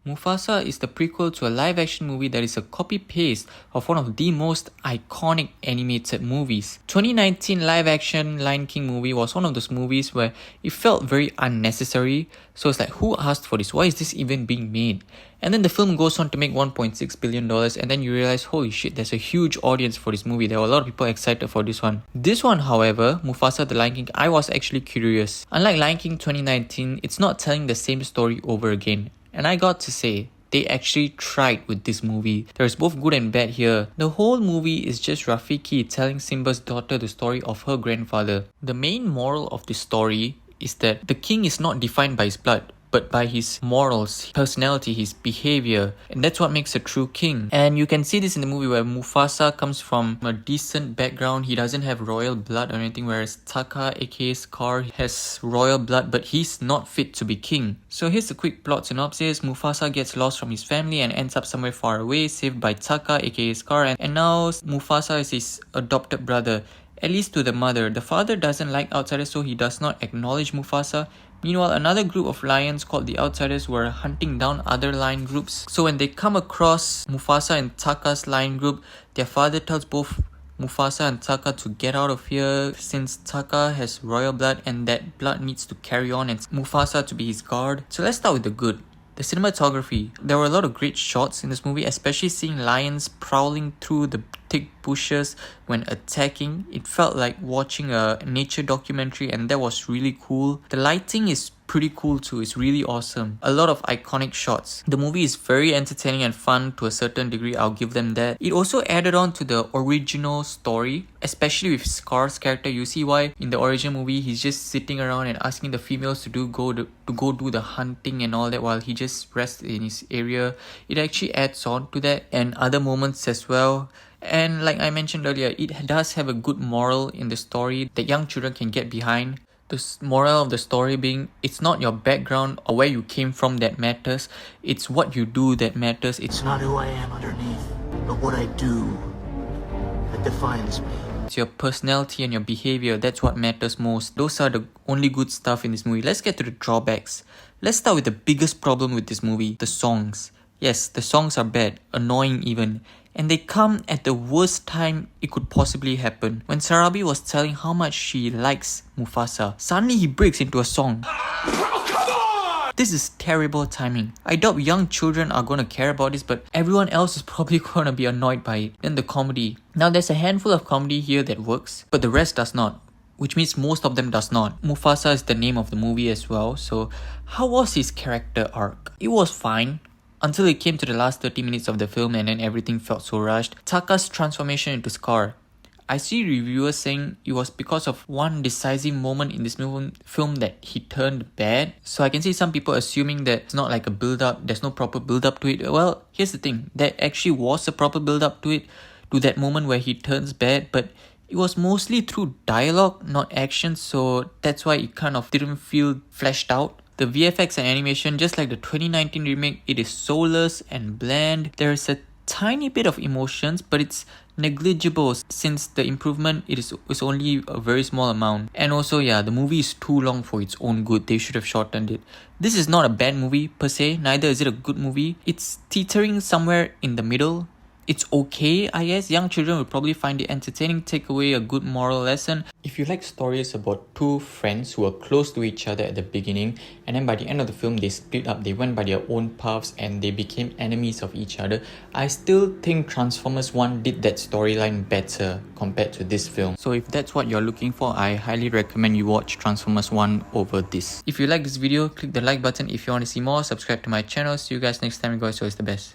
Mufasa is the prequel to a live-action movie that is a copy-paste of one of the most iconic animated movies. 2019 live-action Lion King movie was one of those movies where it felt very unnecessary. So it's like, who asked for this? Why is this even being made? And then the film goes on to make $1.6 billion, and then you realize, holy shit, there's a huge audience for this movie. There were a lot of people excited for this one. This one, however, Mufasa the Lion King, I was actually curious. Unlike Lion King 2019, it's not telling the same story over again. And I got to say, they actually tried with this movie. There's both good and bad here. The whole movie is just Rafiki telling Simba's daughter the story of her grandfather. The main moral of the story is that the king is not defined by his blood, but by his morals, personality, his behavior, and that's what makes a true king. And you can see this in the movie where Mufasa comes from a decent background. He doesn't have royal blood or anything, whereas Taka aka Scar has royal blood, but he's not fit to be king. So here's a quick plot synopsis. Mufasa gets lost from his family and ends up somewhere far away, saved by Taka aka Scar, and now Mufasa is his adopted brother, at least to the mother. The father doesn't like outsiders, so he does not acknowledge Mufasa. Meanwhile, another group of lions called the Outsiders were hunting down other lion groups. So when they come across Mufasa and Taka's lion group, their father tells both Mufasa and Taka to get out of here since Taka has royal blood and that blood needs to carry on, and Mufasa to be his guard. So let's start with the good. The cinematography. There were a lot of great shots in this movie, especially seeing lions prowling through the thick bushes when attacking. It felt like watching a nature documentary, and that was really cool. The lighting is pretty cool too. It's really awesome. A lot of iconic shots. The movie is very entertaining and fun to a certain degree. I'll give them that. It also added on to the original story, especially with Scar's character. You see why in the original movie he's just sitting around and asking the females to go do the hunting and all that while he just rests in his area. It actually adds on to that and other moments as well. And like I mentioned earlier, it does have a good moral in the story that young children can get behind. The moral of the story being, it's not your background or where you came from that matters, it's what you do that matters. It's not who I am underneath, but what I do that defines me. It's your personality and your behavior, that's what matters most. Those are the only good stuff in this movie. Let's get to the drawbacks. Let's start with the biggest problem with this movie, the songs. Yes, the songs are bad, annoying even. And they come at the worst time it could possibly happen. When Sarabi was telling how much she likes Mufasa, suddenly he breaks into a song. This is terrible timing. I doubt young children are going to care about this, but everyone else is probably going to be annoyed by it. Then the comedy. Now there's a handful of comedy here that works, but the rest does not. Which means most of them does not. Mufasa is the name of the movie as well, so how was his character arc? It was fine. Until it came to the last 30 minutes of the film and then everything felt so rushed. Taka's transformation into Scar. I see reviewers saying it was because of one decisive moment in this film that he turned bad. So I can see some people assuming that it's not like a build-up, there's no proper build-up to it. Well, here's the thing. There actually was a proper build-up to it, to that moment where he turns bad, but it was mostly through dialogue, not action, so that's why it kind of didn't feel fleshed out. The VFX and animation, just like the 2019 remake, it is soulless and bland. There is a tiny bit of emotions, but it's negligible since the improvement is only a very small amount. And also, yeah, the movie is too long for its own good. They should have shortened it. This is not a bad movie per se, neither is it a good movie. It's teetering somewhere in the middle. It's okay, I guess. Young children will probably find it entertaining, take away a good moral lesson. If you like stories about two friends who were close to each other at the beginning, and then by the end of the film they split up, they went by their own paths and they became enemies of each other, I still think Transformers 1 did that storyline better compared to this film. So if that's what you're looking for, I highly recommend you watch Transformers 1 over this. If you like this video, click the like button. If you want to see more, subscribe to my channel. See you guys next time, guys. Always the best.